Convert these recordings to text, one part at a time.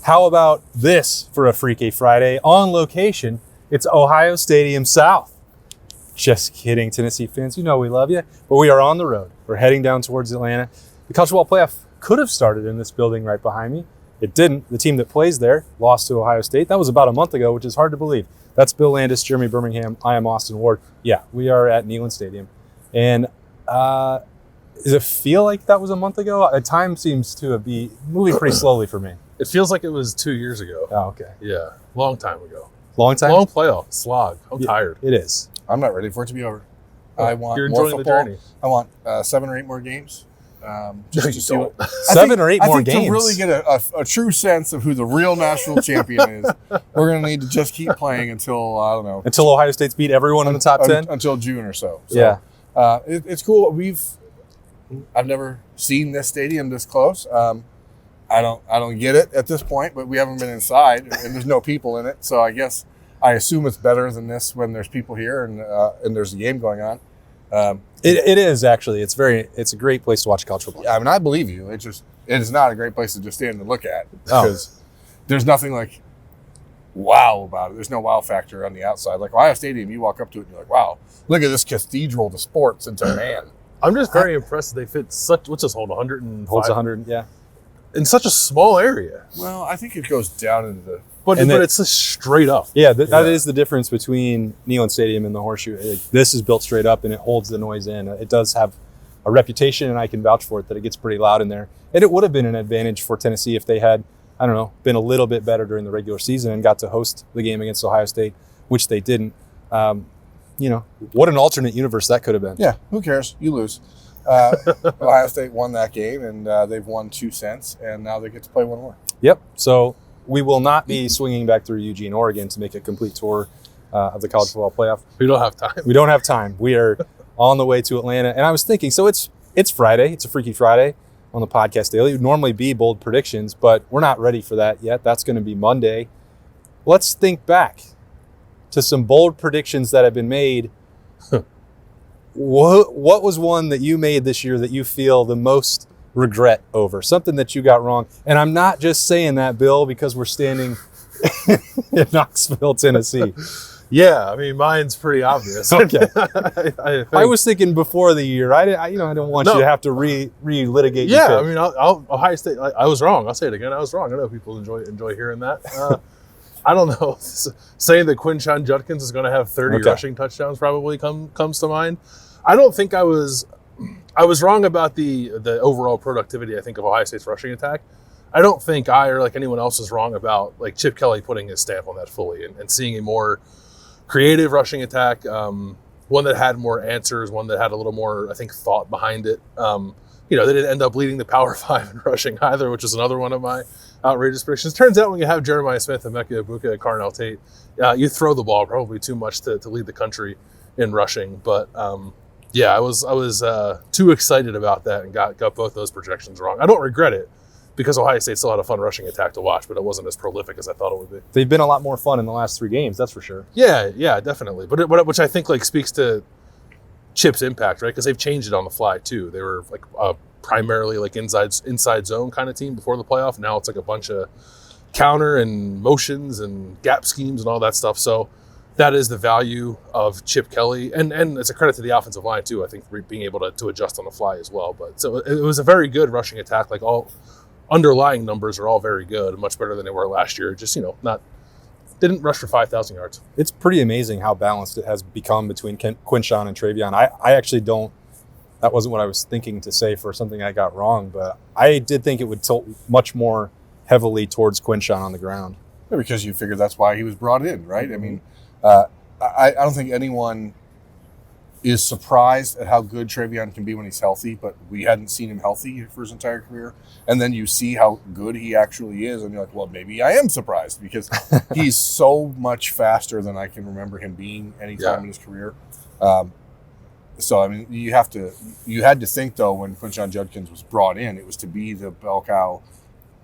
How about this for a Freaky Friday? On location, it's Ohio Stadium South. Just kidding, Tennessee fans. You know we love you. But we are on the road. We're heading down towards Atlanta. The college football playoff could have started in this building right behind me. It didn't. The team that plays there lost to Ohio State. That was about a month ago, which is hard to believe. That's Bill Landis, Jeremy Birmingham. I am Austin Ward. Yeah, we are at Neyland Stadium. And does it feel like that was a month ago? Time seems to be moving pretty slowly for me. It feels like it was 2 years ago. Oh, okay. Yeah, long time ago. Long time? Long playoff slog. I'm tired. It is. I'm not ready for it to be over. I want You're more enjoying football. the journey. I want 7 or 8 more games. Just to see what, 7 or 8 more games. To really get a true sense of who the real national champion is, we're going to need to just keep playing until, I don't know. Until Ohio State's beat everyone in the top 10? Until June or so. Yeah. It's cool. I've never seen this stadium this close. I don't get it at this point, but we haven't been inside and there's no people in it. So I assume it's better than this when there's people here and there's a game going on. It is actually. It's a great place to watch college football. Yeah, I mean, I believe you. It is not a great place to just stand and look at because there's nothing like wow about it. There's no wow factor on the outside. Like Ohio Stadium, you walk up to it and you're like, wow, look at this cathedral to sports and to man. I'm just very impressed that they fit what's this hold, 105? Holds 100, yeah. In such a small area. Well, I think it goes down into the... But it's just straight up. Yeah, that is the difference between Neyland Stadium and the Horseshoe. This is built straight up and it holds the noise in. It does have a reputation, and I can vouch for it, that it gets pretty loud in there. And it would have been an advantage for Tennessee if they had, I don't know, been a little bit better during the regular season and got to host the game against Ohio State, which they didn't. What an alternate universe that could have been. Yeah, who cares? You lose. Ohio State won that game, and they've won 2 cents, and now they get to play one more. Yep. So we will not be swinging back through Eugene, Oregon to make a complete tour of the college football playoff. We don't have time. We don't have time. We are on the way to Atlanta. And I was thinking, so it's Friday. It's a Freaky Friday on the podcast daily. It would normally be bold predictions, but we're not ready for that yet. That's going to be Monday. Let's think back to some bold predictions that have been made. What was one that you made this year that you feel the most regret over? Something that you got wrong. And I'm not just saying that, Bill, because we're standing in Knoxville, Tennessee. Yeah, I mean, mine's pretty obvious. Okay. I was thinking before the year. I don't want you to have to relitigate. Yeah, I mean, Ohio State. I was wrong. I'll say it again. I was wrong. I know people enjoy hearing that. I don't know. Saying that Quinshon Judkins is going to have 30 rushing touchdowns probably comes to mind. I don't think I was wrong about the overall productivity, I think, of Ohio State's rushing attack. I don't think I or like anyone else is wrong about like Chip Kelly putting his stamp on that fully and seeing a more creative rushing attack, one that had more answers, one that had a little more, I think, thought behind it. They didn't end up leading the Power 5 in rushing either, which is another one of my outrageous predictions. Turns out when you have Jeremiah Smith and Emeka Egbuka and Carnell Tate, you throw the ball probably too much to lead the country in rushing. But I was too excited about that and got both those projections wrong. I don't regret it because Ohio State still had a fun rushing attack to watch, but it wasn't as prolific as I thought it would be. They've been a lot more fun in the last 3 games, that's for sure. Yeah, definitely. But which I think like speaks to Chip's impact, right? Because they've changed it on the fly too. They were like primarily like inside zone kind of team before the playoff. Now it's like a bunch of counter and motions and gap schemes and all that stuff. So that is the value of Chip Kelly, and it's a credit to the offensive line too. I think being able to adjust on the fly as well. But so it was a very good rushing attack. Like all underlying numbers are all very good, much better than they were last year. Just didn't rush for 5,000 yards. It's pretty amazing how balanced it has become between Quinshon and Travion. I actually don't. That wasn't what I was thinking to say for something I got wrong, but I did think it would tilt much more heavily towards Quinshon on the ground. Yeah, because you figured that's why he was brought in, right? I mean, I don't think anyone is surprised at how good Travion can be when he's healthy, but we hadn't seen him healthy for his entire career. And then you see how good he actually is, and you're like, well, maybe I am surprised because he's so much faster than I can remember him being any time in his career. So, I mean, you had to think, though, when Quinshon Judkins was brought in, it was to be the bell cow,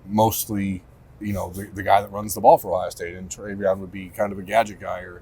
mostly, the guy that runs the ball for Ohio State, and Travion would be kind of a gadget guy or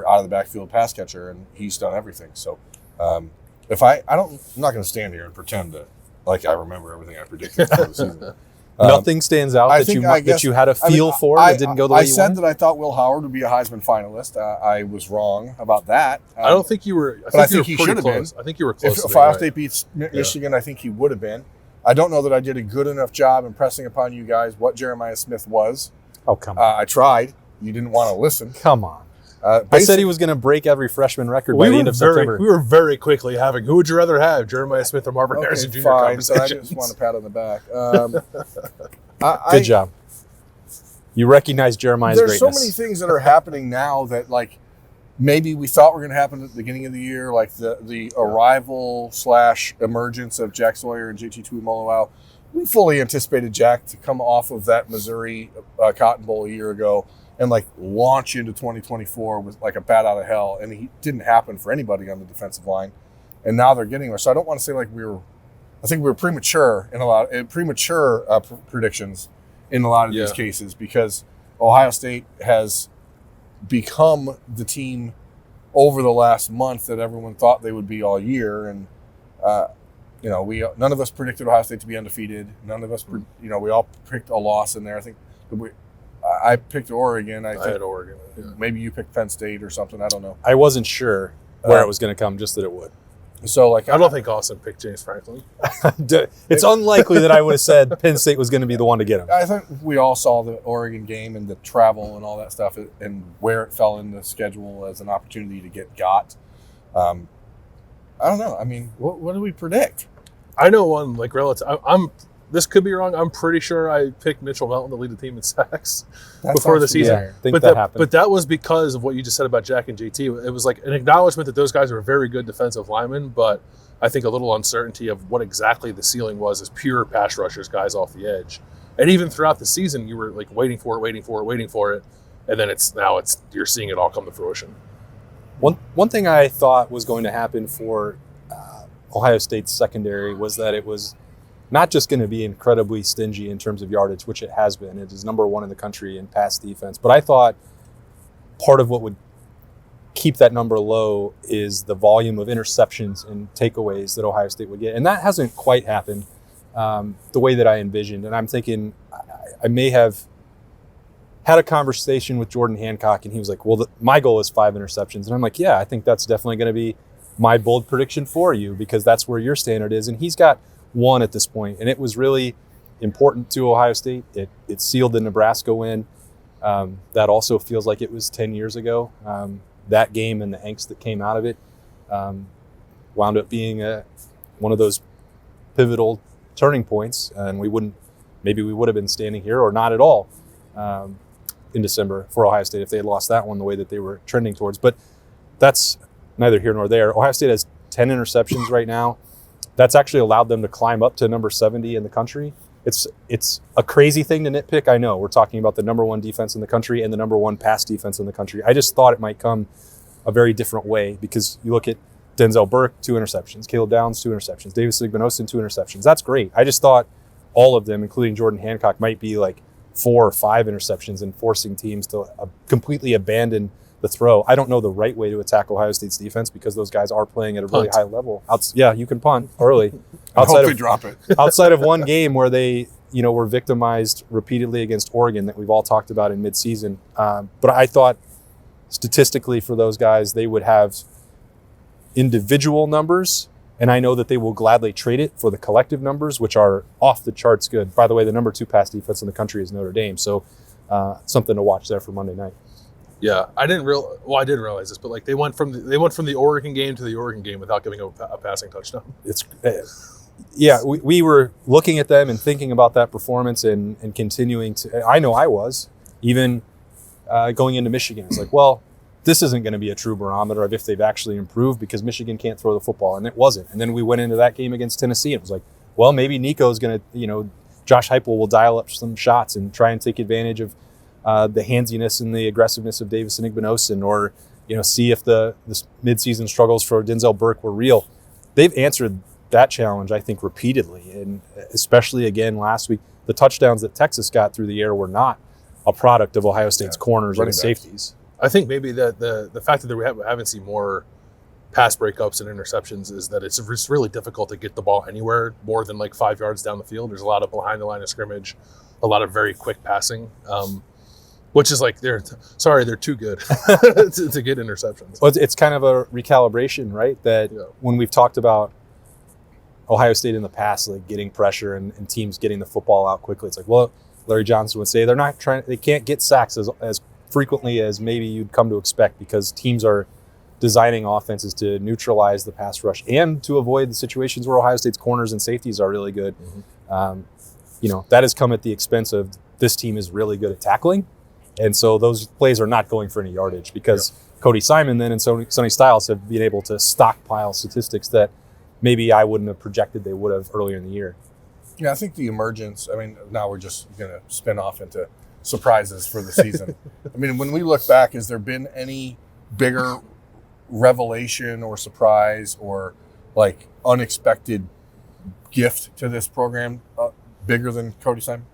out of the backfield pass catcher, and he's done everything. So, I'm not going to stand here and pretend that like I remember everything I predicted for the season. Nothing stands out that you had a feel for that didn't go the way you wanted? I said that I thought Will Howard would be a Heisman finalist. I was wrong about that. I don't think you were. I think he should have been. I think you were close. If Ohio State beats Michigan, I think he would have been. I don't know that I did a good enough job impressing upon you guys what Jeremiah Smith was. Oh, come on. I tried. You didn't want to listen. Come on. I said he was going to break every freshman record by the end of September. We were very quickly having, who would you rather have, Jeremiah Smith or Marvin Harrison Jr. Fine. So I just want a pat on the back. Good job. You recognize Jeremiah's greatness. There's so many things that are happening now that, like, maybe we thought were going to happen at the beginning of the year, like the arrival / emergence of Jack Sawyer and JT Tuimoloau. We fully anticipated Jack to come off of that Missouri Cotton Bowl a year ago and like launch into 2024 with like a bat out of hell. And it didn't happen for anybody on the defensive line. And now they're getting there. So I don't want to say like I think we were premature in predictions in a lot of these cases, because Ohio State has become the team over the last month that everyone thought they would be all year. And, none of us predicted Ohio State to be undefeated. None of us, we all picked a loss in there. I think I picked Oregon. I had Oregon. Yeah. Maybe you picked Penn State or something. I don't know. I wasn't sure where it was going to come, just that it would. So, like, I don't think Austin picked James Franklin. It's unlikely that I would have said Penn State was going to be the one to get him. I think we all saw the Oregon game and the travel and all that stuff and where it fell in the schedule as an opportunity to get got. I don't know. I mean, what do we predict? I know one, like, relative. This could be wrong. I'm pretty sure I picked Mitchell Melton to lead the team in sacks before the season. Yeah, I think that happened. But that was because of what you just said about Jack and JT. It was like an acknowledgement that those guys are very good defensive linemen, but I think a little uncertainty of what exactly the ceiling was as pure pass rushers, guys off the edge. And even throughout the season, you were like waiting for it, and then you're seeing it all come to fruition. One thing I thought was going to happen for Ohio State's secondary was that it was not just going to be incredibly stingy in terms of yardage, which it has been. It is number one in the country in pass defense. But I thought part of what would keep that number low is the volume of interceptions and takeaways that Ohio State would get. And that hasn't quite happened the way that I envisioned. And I'm thinking I may have had a conversation with Jordan Hancock, and he was like, well, my goal is 5 interceptions. And I'm like, yeah, I think that's definitely going to be my bold prediction for you, because that's where your standard is. And he's got 1 at this point, and it was really important to Ohio State. It sealed the Nebraska win. That also feels like it was 10 years ago. That game and the angst that came out of it wound up being one of those pivotal turning points, and we would have been standing here or not at all in December for Ohio State if they had lost that one the way that they were trending towards. But that's neither here nor there. Ohio State has 10 interceptions right now. That's actually allowed them to climb up to number 70 in the country. It's a crazy thing to nitpick, I know. We're talking about the number 1 defense in the country and the number 1 pass defense in the country. I just thought it might come a very different way, because you look at Denzel Burke, 2 interceptions, Caleb Downs, 2 interceptions, Davis Igbenogson, 2 interceptions. That's great. I just thought all of them, including Jordan Hancock, might be like 4 or 5 interceptions and forcing teams to completely abandon the throw. I don't know the right way to attack Ohio State's defense, because those guys are playing at a really high level. You can punt early. Drop it. Outside of one game where they, were victimized repeatedly against Oregon that we've all talked about in midseason. But I thought statistically for those guys, they would have individual numbers, and I know that they will gladly trade it for the collective numbers, which are off the charts good. By the way, the number 2 pass defense in the country is Notre Dame, so something to watch there for Monday night. Yeah, I didn't realize this, but like they went from the Oregon game to the Oregon game without giving up a passing touchdown. We were looking at them and thinking about that performance and continuing to. I know I was even going into Michigan. It's like, well, this isn't going to be a true barometer of if they've actually improved, because Michigan can't throw the football, and it wasn't. And then we went into that game against Tennessee, and it was like, well, maybe Nico's going to, Josh Heupel will dial up some shots and try and take advantage of the handsiness and the aggressiveness of Davis and Igbenogson, or see if the midseason struggles for Denzel Burke were real. They've answered that challenge, I think, repeatedly, and especially again last week. The touchdowns that Texas got through the air were not a product of Ohio State's corners and safeties. I think maybe that the fact that we haven't seen more pass breakups and interceptions is that it's really difficult to get the ball anywhere more than like 5 yards down the field. There's a lot of behind the line of scrimmage, a lot of very quick passing, which is like they're too good to get interceptions. Well, it's kind of a recalibration, right? That when we've talked about Ohio State in the past, like getting pressure and teams getting the football out quickly, it's like, well, Larry Johnson would say they can't get sacks as frequently as maybe you'd come to expect because teams are designing offenses to neutralize the pass rush and to avoid the situations where Ohio State's corners and safeties are really good. Mm-hmm. That has come at the expense of this team is really good at tackling. And so those plays are not going for any yardage because Cody Simon then and Sonny Styles have been able to stockpile statistics that maybe I wouldn't have projected they would have earlier in the year. Yeah, I think the emergence, now we're just going to spin off into surprises for the season. When we look back, has there been any bigger revelation or surprise or like unexpected gift to this program bigger than Cody Simon?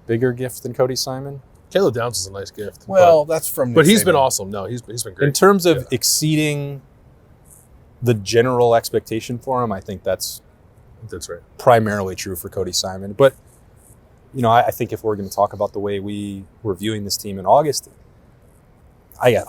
Bigger gift than Cody Simon? Caleb Downs is a nice gift. Well, that's from but he's been awesome. No, he's been great. In terms of exceeding the general expectation for him, I think that's right. Primarily true for Cody Simon. But, I think if we're going to talk about the way we were viewing this team in August,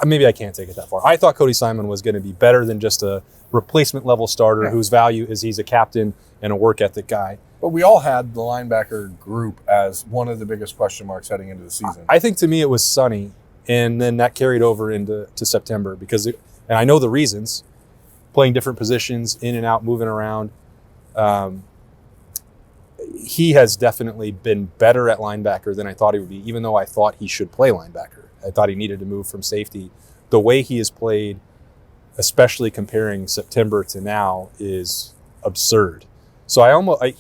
maybe I can't take it that far. I thought Cody Simon was going to be better than just a replacement level starter whose value is he's a captain and a work ethic guy. But we all had the linebacker group as one of the biggest question marks heading into the season. I think to me it was Sonny, and then that carried over into September and I know the reasons, playing different positions, in and out, moving around. He has definitely been better at linebacker than I thought he would be, even though I thought he should play linebacker. I thought he needed to move from safety. The way he has played, especially comparing September to now, is absurd. So I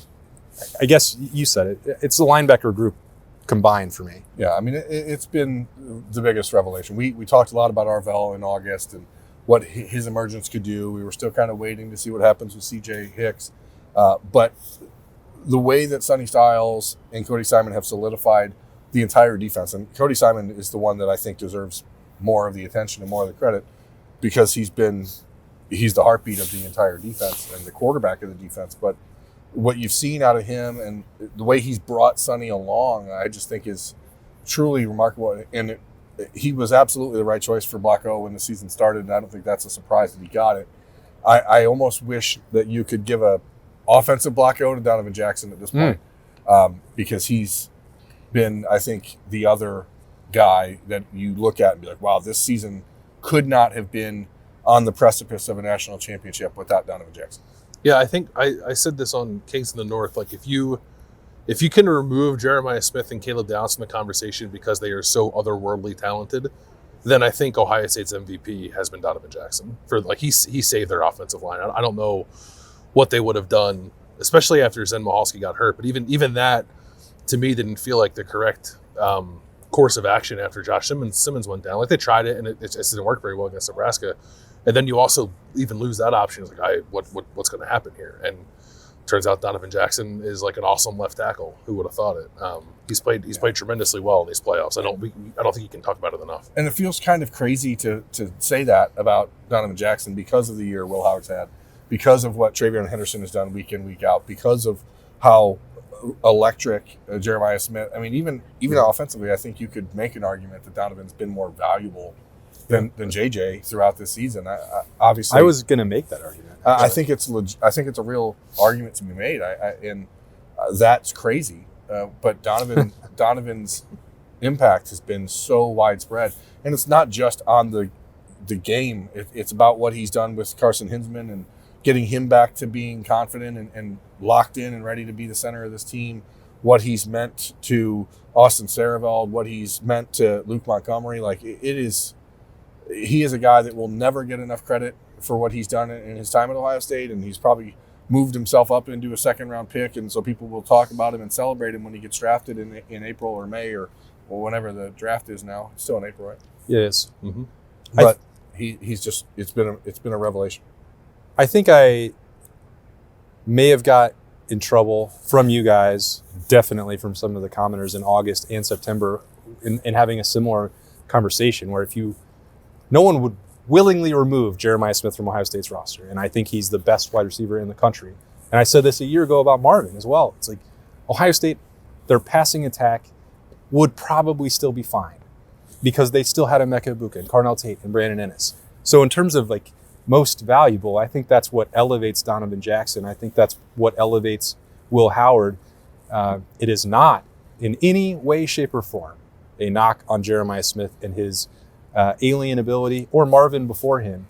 guess you said it. It's the linebacker group combined for me. Yeah, it's been the biggest revelation. We talked a lot about Arvell in August and what his emergence could do. We were still kind of waiting to see what happens with C.J. Hicks. But the way that Sonny Styles and Cody Simon have solidified the entire defense, and Cody Simon is the one that I think deserves more of the attention and more of the credit because he's the heartbeat of the entire defense and the quarterback of the defense. But what you've seen out of him and the way he's brought Sonny along, I just think is truly remarkable. And he was absolutely the right choice for Block O when the season started, and I don't think that's a surprise that he got it. I almost wish that you could give a offensive Block O to Donovan Jackson at this point because he's been, I think, the other guy that you look at and be like, wow, this season could not have been on the precipice of a national championship without Donovan Jackson. Yeah, I think I said this on Kings in the North. Like if you can remove Jeremiah Smith and Caleb Downs from the conversation because they are so otherworldly talented, then I think Ohio State's MVP has been Donovan Jackson. For like he saved their offensive line. I don't know what they would have done, especially after Zen Mahalski got hurt. But even that, to me, didn't feel like the correct course of action after Josh Simmons went down. Like they tried it and it just didn't work very well against Nebraska. And then you also even lose that option. It's like, what's going to happen here? And turns out Donovan Jackson is like an awesome left tackle. Who would have thought it? He's played tremendously well in these playoffs. I don't think you can talk about it enough. And it feels kind of crazy to say that about Donovan Jackson because of the year Will Howard's had, because of what Travion Henderson has done week in, week out, because of how electric Jeremiah Smith. Even offensively, I think you could make an argument that Donovan's been more valuable than JJ throughout this season. Obviously, I was going to make that argument. I think it's a real argument to be made, and that's crazy. But Donovan's impact has been so widespread, and it's not just on the game. It's about what he's done with Carson Hinsman and getting him back to being confident and locked in and ready to be the center of this team. What he's meant to Austin Saraveld, what he's meant to Luke Montgomery, he is a guy that will never get enough credit for what he's done in his time at Ohio State, and he's probably moved himself up into a second-round pick, and so people will talk about him and celebrate him when he gets drafted in April or May or whenever the draft is now. It's still in April, right? Yeah, it is. Mm-hmm. But it's been a revelation. I think I may have got in trouble from you guys, definitely from some of the commenters in August and September, in having a similar conversation where no one would willingly remove Jeremiah Smith from Ohio State's roster. And I think he's the best wide receiver in the country. And I said this a year ago about Marvin as well. It's like Ohio State, their passing attack would probably still be fine because they still had Emeka Egbuka and Carnell Tate and Brandon Ennis. So in terms of like most valuable, I think that's what elevates Donovan Jackson. I think that's what elevates Will Howard. It is not in any way, shape, or form a knock on Jeremiah Smith and his alien ability, or Marvin before him.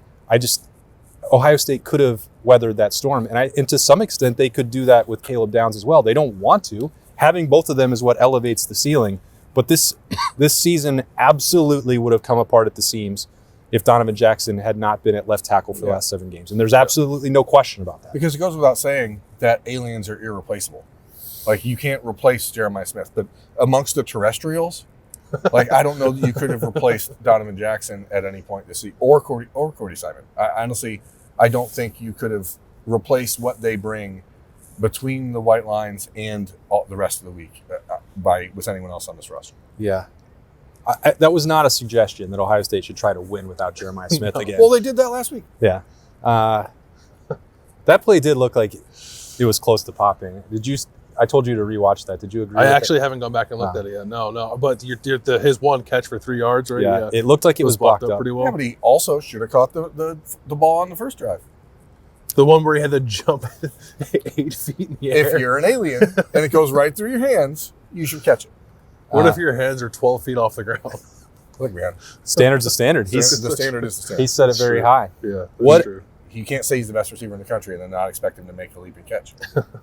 Ohio State could have weathered that storm, and to some extent they could do that with Caleb Downs as well. They don't want to. Having both of them is what elevates the ceiling. But this season absolutely would have come apart at the seams if Donovan Jackson had not been at left tackle for the last 7 games. And there's absolutely no question about that. Because it goes without saying that aliens are irreplaceable. Like, you can't replace Jeremiah Smith, but amongst the terrestrials, like, I don't know that you could have replaced Donovan Jackson at any point this season, or Cody Simon. Honestly, I don't think you could have replaced what they bring between the white lines and the rest of the week with anyone else on this roster. Yeah. That was not a suggestion that Ohio State should try to win without Jeremiah Smith again. Well, they did that last week. Yeah. That play did look like it was close to popping. I told you to rewatch that. Did you agree? I actually haven't gone back and looked at it yet. No. But his one catch for 3 yards, right? Yeah. It looked like it was blocked up pretty well. Yeah, but he also should have caught the ball on the first drive. The one where he had to jump 8 feet in the air. If you're an alien and it goes right through your hands, you should catch it. What if your hands are 12 feet off the ground? Look, man. Standard's a standard. The standard is the standard. He set it very high. Yeah. What? True. You can't say he's the best receiver in the country and then not expect him to make a leap and catch.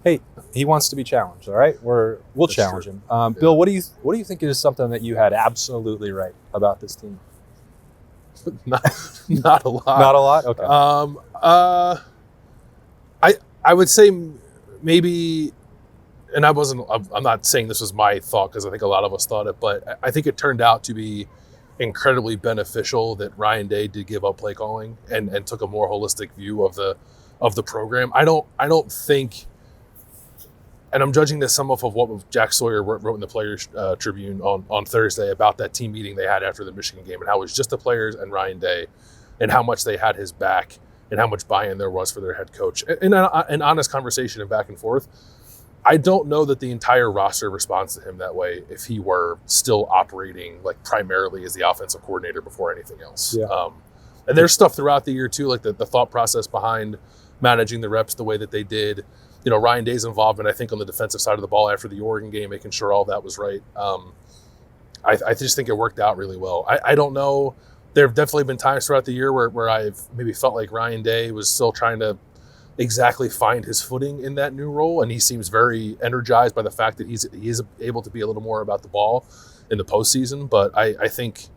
Hey, he wants to be challenged. All right, we'll That's challenge true. him. Bill, what do you think is something that you had absolutely right about this team? Not a lot. Not a lot. Okay. I would say maybe, and I'm not saying this was my thought because I think a lot of us thought it, but I think it turned out to be incredibly beneficial that Ryan Day did give up play calling and took a more holistic view of the program. I don't think, and I'm judging this some of what Jack Sawyer wrote in the Players Tribune on Thursday about that team meeting they had after the Michigan game and how it was just the players and Ryan Day and how much they had his back and how much buy-in there was for their head coach. In an honest conversation and back and forth, I don't know that the entire roster responds to him that way if he were still operating like primarily as the offensive coordinator before anything else. Yeah. And there's stuff throughout the year too, like the thought process behind managing the reps the way that they did. You know, Ryan Day's involvement, I think, on the defensive side of the ball after the Oregon game, making sure all that was right. I just think it worked out really well. I don't know. There have definitely been times throughout the year where I've maybe felt like Ryan Day was still trying to exactly find his footing in that new role, and he seems very energized by the fact that he is able to be a little more about the ball in the postseason. But I think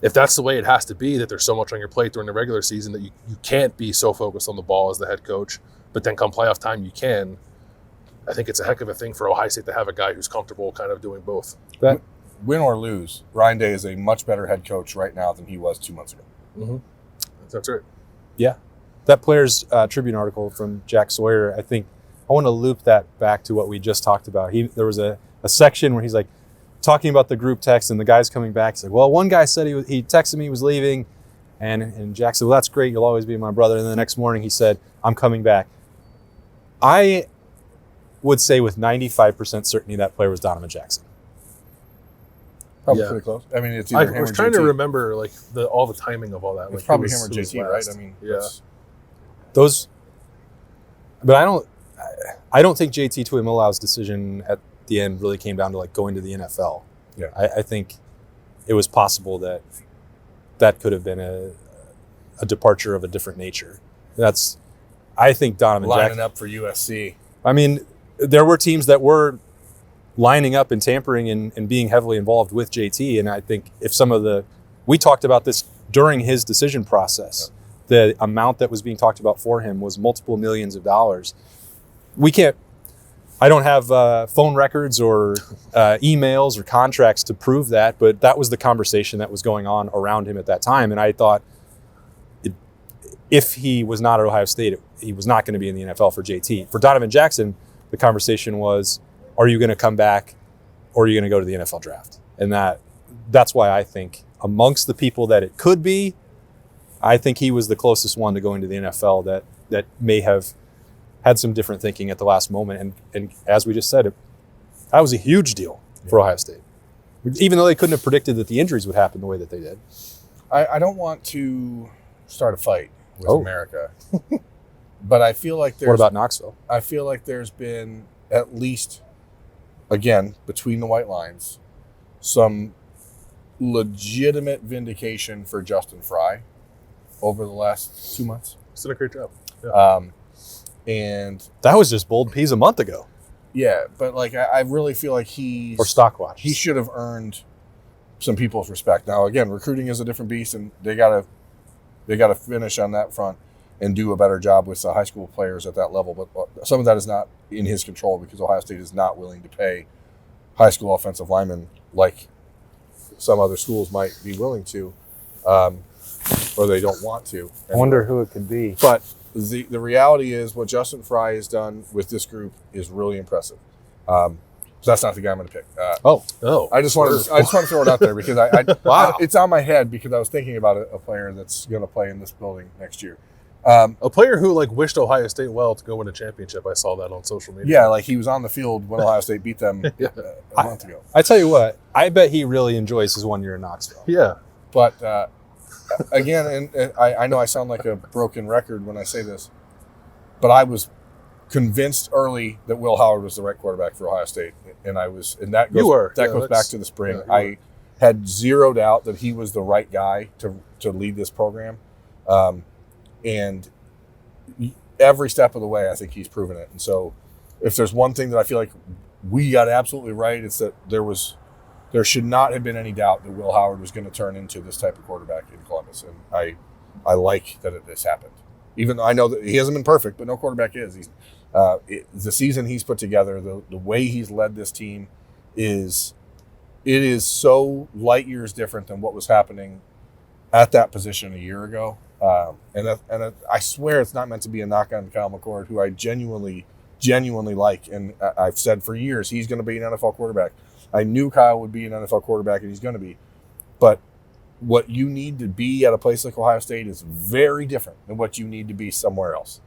if that's the way it has to be, that there's so much on your plate during the regular season that you can't be so focused on the ball as the head coach, but then come playoff time you can. I think it's a heck of a thing for Ohio State to have a guy who's comfortable kind of doing both. That, Win or lose, Ryan Day is a much better head coach right now than he was 2 months ago. Mm-hmm. That's right. yeah. That Players Tribune article from Jack Sawyer, I think I want to loop that back to what we just talked about. There was a section where he's like talking about the group text and the guys coming back. He's like, well, one guy said he texted me he was leaving, and Jack said, well, that's great. You'll always be my brother. And then the next morning he said, I'm coming back. I would say with 95% certainty that player was Donovan Jackson. Probably Yeah. pretty close. I mean, it's either I him was or trying JT. to remember like all the timing of all that. It's Like, probably who him or was JT, right? last. I mean, Yeah. But I don't think JT Tuimoloau's decision at the end really came down to like going to the NFL. Yeah. I think it was possible that could have been a departure of a different nature. I think Donovan lining Jackson. up for USC. I mean, there were teams that were lining up and tampering and being heavily involved with JT. And I think if we talked about this during his decision process, the amount that was being talked about for him was multiple millions of dollars. I don't have phone records or emails or contracts to prove that, but that was the conversation that was going on around him at that time. And I thought if he was not at Ohio State, he was not going to be in the NFL for JT. For Donovan Jackson, the conversation was, are you going to come back or are you going to go to the NFL draft? And that's why I think amongst the people that it could be, I think he was the closest one to going to the NFL that may have had some different thinking at the last moment. And as we just said, that was a huge deal for Ohio State. Even though they couldn't have predicted that the injuries would happen the way that they did. I don't want to start a fight with America, but I feel like What about Knoxville? I feel like there's been at least, again, between the white lines, some legitimate vindication for Justin Fry over the last 2 months. He's done a great job. Yeah. And That was just bold peas a month ago. yeah, but like I really feel like Or Stockwatch. he should have earned some people's respect. Now, again, recruiting is a different beast, and they gotta finish on that front and do a better job with the high school players at that level. But some of that is not in his control because Ohio State is not willing to pay high school offensive linemen like some other schools might be willing to, or they don't want to. I wonder who it could be. But the reality is what Justin Fry has done with this group is really impressive. So that's not the guy I'm going to pick. I just want to throw it out there because it's on my head because I was thinking about a player that's going to play in this building next year. A player who wished Ohio State well to go win a championship. I saw that on social media. Yeah, like he was on the field when Ohio State beat them a month ago. I tell you what, I bet he really enjoys his 1 year in Knoxville. Yeah. But again, and I know I sound like a broken record when I say this, but I was convinced early that Will Howard was the right quarterback for Ohio State, and that goes back to the spring. I had zero doubt that he was the right guy to lead this program, and every step of the way, I think he's proven it. And so, if there's one thing that I feel like we got absolutely right, it's that there should not have been any doubt that Will Howard was going to turn into this type of quarterback in Columbus, and I like that this happened. Even though I know that he hasn't been perfect, but no quarterback is. The season he's put together, the way he's led this team is so light years different than what was happening at that position a year ago. And I swear it's not meant to be a knock on Kyle McCord, who I genuinely like. And I've said for years, he's going to be an NFL quarterback. I knew Kyle would be an NFL quarterback, and he's going to be. But what you need to be at a place like Ohio State is very different than what you need to be somewhere else.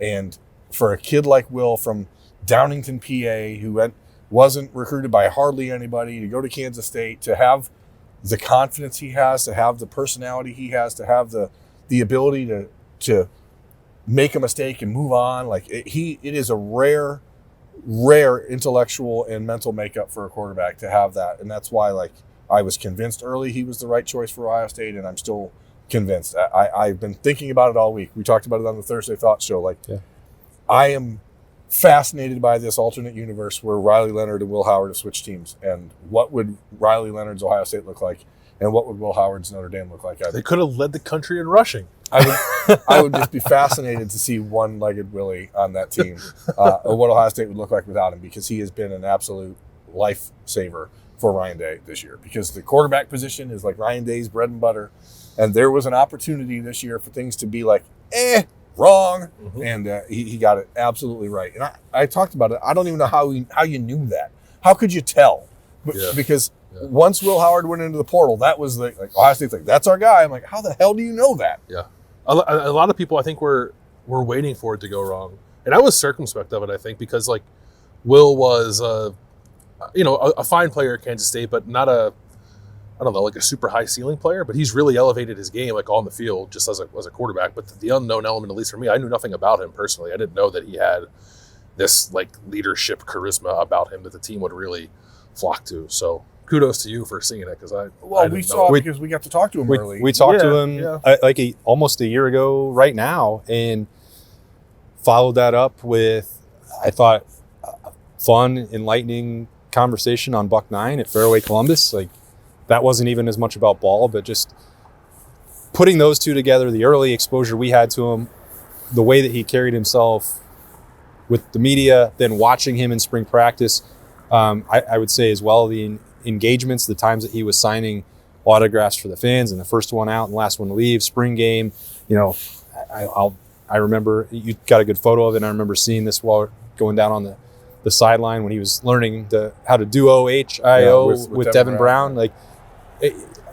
And for a kid like Will from Downington, PA, who wasn't recruited by hardly anybody, to go to Kansas State, to have the confidence he has, to have the personality he has, to have the ability to make a mistake and move on, it is a rare intellectual and mental makeup for a quarterback to have that. And that's why I was convinced early he was the right choice for Ohio State, and I'm still convinced. I've been thinking about it all week. We talked about it on the Thursday Thought Show. I am fascinated by this alternate universe where Riley Leonard and Will Howard have switched teams. And what would Riley Leonard's Ohio State look like? And what would Will Howard's Notre Dame look like? They could have led the country in rushing. I would just be fascinated to see one-legged Willie on that team, or what Ohio State would look like without him, because he has been an absolute lifesaver for Ryan Day this year. Because the quarterback position is like Ryan Day's bread and butter, and there was an opportunity this year for things to be wrong, and he got it absolutely right. And I talked about it. I don't even know how you knew that. How could you tell? Because once Will Howard went into the portal, that was Ohio State's that's our guy. I'm like, how the hell do you know that? Yeah. A lot of people, I think, were waiting for it to go wrong. And I was circumspect of it, I think, because Will was a fine player at Kansas State, but not a super high ceiling player, but he's really elevated his game on the field just as a quarterback. But the unknown element, at least for me, I knew nothing about him personally. I didn't know that he had this leadership charisma about him that the team would really flock to. So kudos to you for seeing it, because we saw it because we got to talk to him early. We talked to him almost a year ago right now, and followed that up with, I thought, a fun, enlightening conversation on Buck 9 at Fairway Columbus. That wasn't even as much about ball, but just putting those two together, the early exposure we had to him, the way that he carried himself with the media, then watching him in spring practice, I would say as well, the engagements, the times that he was signing autographs for the fans, and the first one out and last one to leave, spring game. I remember you got a good photo of it, and I remember seeing this while going down on the sideline when he was learning how to do OHIO with Devin Brown.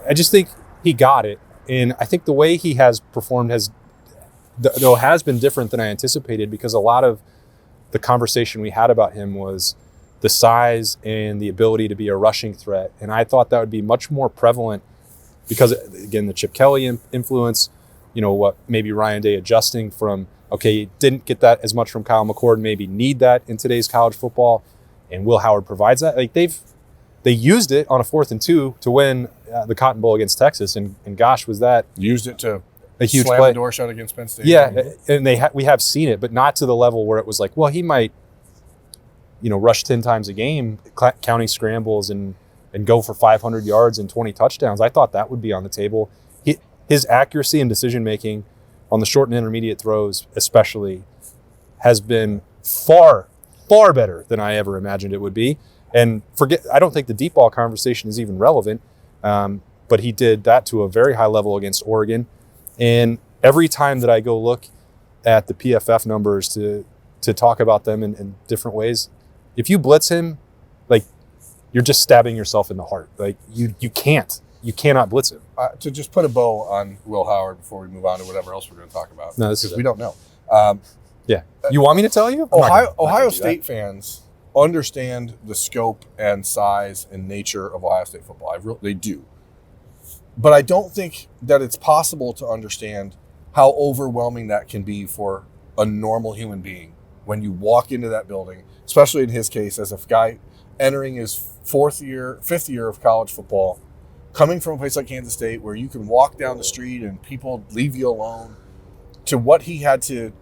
I just think he got it, And I think the way he has performed has been different than I anticipated, because a lot of the conversation we had about him was the size and the ability to be a rushing threat. And I thought that would be much more prevalent because, again, the Chip Kelly influence, what maybe Ryan Day adjusting from, okay, didn't get that as much from Kyle McCord, maybe need that in today's college football. And Will Howard provides that. Like they used it on a 4th and 2 to win the Cotton Bowl against Texas. And gosh, was that used it to a huge slam play. the door shut against Penn State. Yeah, and we have seen it, but not to the level where it was like, well, he might, rush 10 times a game, counting scrambles and go for 500 yards and 20 touchdowns. I thought that would be on the table. His accuracy and decision-making on the short and intermediate throws especially has been far, far better than I ever imagined it would be. And I don't think the deep ball conversation is even relevant, but he did that to a very high level against Oregon. And every time that I go look at the PFF numbers to talk about them in different ways, if you blitz him, like, you're just stabbing yourself in the heart. Like, you cannot blitz him. To just put a bow on Will Howard before we move on to whatever else we're going to talk about. No, we don't know. Yeah. You want me to tell you? Ohio State fans understand the scope and size and nature of Ohio State football. They do. But I don't think that it's possible to understand how overwhelming that can be for a normal human being when you walk into that building, especially in his case as a guy entering his 5th year of college football, coming from a place like Kansas State where you can walk down the street and people leave you alone, to what he had to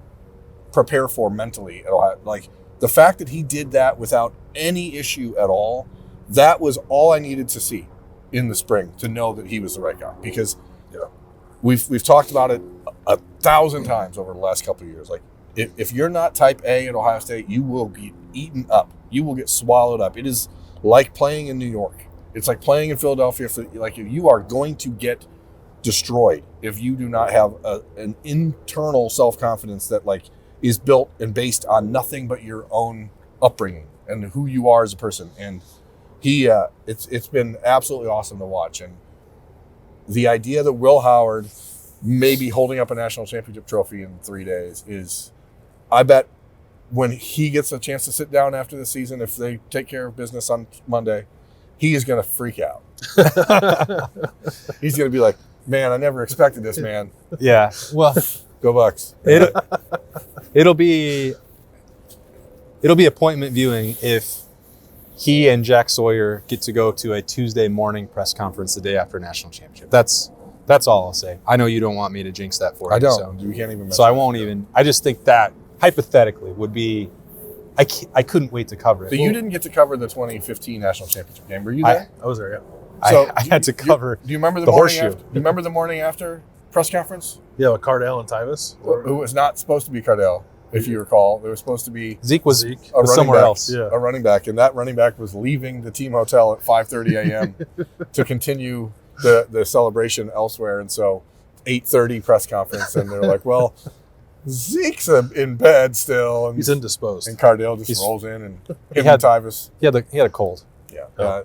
prepare for mentally at Ohio. Like, the fact that he did that without any issue at all, that was all I needed to see in the spring to know that he was the right guy. Because we've talked about it 1,000 times over the last couple of years. Like, if you're not type A at Ohio State, you will be eaten up. You will get swallowed up. It is like playing in New York. It's like playing in Philadelphia. Like, you are going to get destroyed if you do not have an internal self-confidence that, like, is built and based on nothing but your own upbringing and who you are as a person. And it's been absolutely awesome to watch. And the idea that Will Howard may be holding up a national championship trophy in 3 days is, I bet when he gets a chance to sit down after the season, if they take care of business on Monday, he is going to freak out. He's going to be like, man, I never expected this, man. Yeah. Well, go Bucks. It'll be appointment viewing if he and Jack Sawyer get to go to a Tuesday morning press conference the day after national championship. That's all I'll say. I know you don't want me to jinx that for you. I don't. So, You can't even. So I won't even. I just think that hypothetically would be. I couldn't wait to cover it. So you didn't get to cover the 2015 national championship game, were you there? I was there, yeah. So I had to cover. Do you remember the morning horseshoe. after? Do you remember the morning after press conference? Yeah, with Cardell and Tyvis. Who was not supposed to be Cardell, if you recall. There was supposed to be Zeke was a running somewhere back, else. Yeah. a running back, and that running back was leaving the team hotel at 5:30 a.m. to continue the celebration elsewhere. And so 8:30 press conference, and they're like, well, Zeke's in bed still. And He's indisposed. And Cardell just rolls in and He had Tyvis. He had a cold. Yeah. A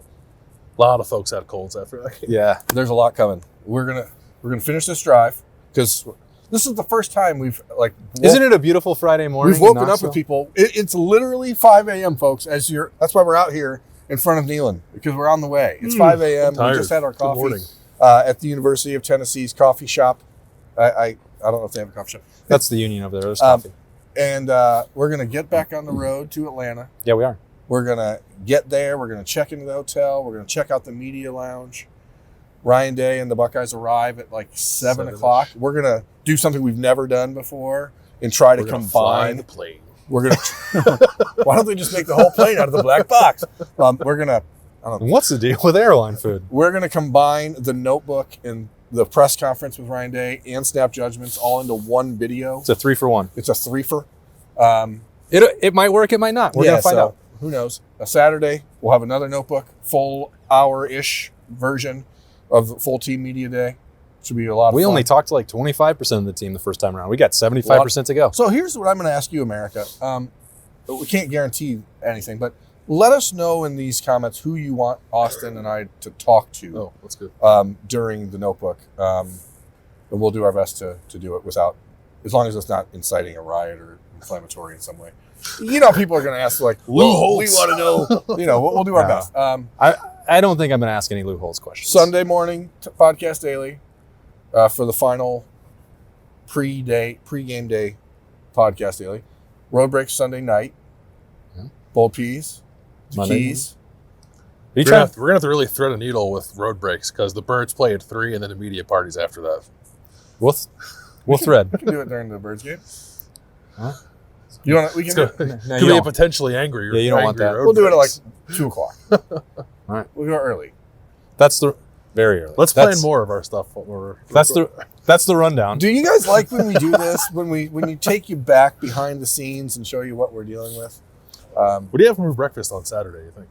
lot of folks had colds after that game. Yeah. There's a lot coming. We're gonna finish this drive because this is the first time we've Isn't it a beautiful Friday morning? We've woken up with people. It's literally 5 a.m., folks. That's why we're out here in front of Neyland, because we're on the way. It's 5 a.m. We just had our coffee at the University of Tennessee's coffee shop. I don't know if they have a coffee shop. That's the union over there. There's coffee. And we're gonna get back on the road to Atlanta. Yeah, we are. We're gonna get there. We're gonna check into the hotel. We're gonna check out the media lounge. Ryan Day and the Buckeyes arrive at like 7 o'clock. We're gonna do something we've never done before and try to combine the plane. We're gonna. Why don't they just make the whole plane out of the black box? We're gonna. I don't know. What's the deal with airline food? We're gonna combine the notebook and the press conference with Ryan Day and Snap Judgments all into one video. It's a 3-for-1. It's a 3-for. It might work. It might not. We're gonna find out. Who knows? A Saturday we'll have another notebook, full hour-ish version of the full team media day. Should be a lot of fun. We only talked to like 25% of the team the first time around. We got 75% to go. So here's what I'm going to ask you, America. We can't guarantee anything, but let us know in these comments who you want Austin and I to talk to. Oh, that's good. During the notebook. and we'll do our best to do it without, as long as it's not inciting a riot or inflammatory in some way. People are going to ask like, well, we want to know. We'll do our best. I don't think I'm going to ask any Lou Holtz questions. Sunday morning podcast daily for the final pre-game day podcast daily. Road breaks Sunday night. Yeah. Bold Peas. Monday. Keys. We're gonna have to really thread a needle with road breaks because the Birds play at 3 and then the media parties after that. We'll thread. We can do it during the Birds game. Huh? You want? We can. Could be a potentially angry. Yeah, you don't want that. road We'll do it at like breaks. 2 o'clock. All right. We'll go early. That's the very early. Let's plan more of our stuff. That's the rundown. Do you guys like when we do this? when you take you back behind the scenes and show you what we're dealing with? What do you have for breakfast on Saturday, you think?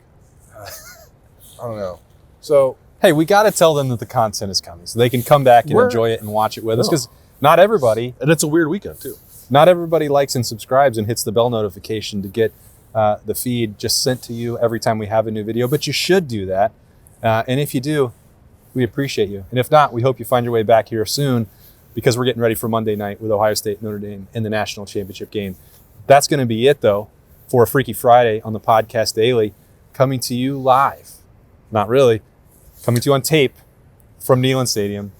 I don't know. So Hey, we got to tell them that the content is coming so they can come back and enjoy it and watch it with us, because not everybody, And it's a weird weekend, too. not everybody likes and subscribes and hits the bell notification to get the feed just sent to you every time we have a new video, but you should do that. And if you do, we appreciate you. And if not, we hope you find your way back here soon, because we're getting ready for Monday night with Ohio State Notre Dame in the national championship game. That's going to be it, though, for a Freaky Friday on the Podcast Daily, coming to you live. Not really. Coming to you on tape from Neyland Stadium.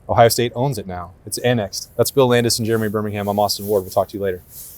Ohio State owns it now. It's annexed. That's Bill Landis and Jeremy Birmingham. I'm Austin Ward. We'll talk to you later.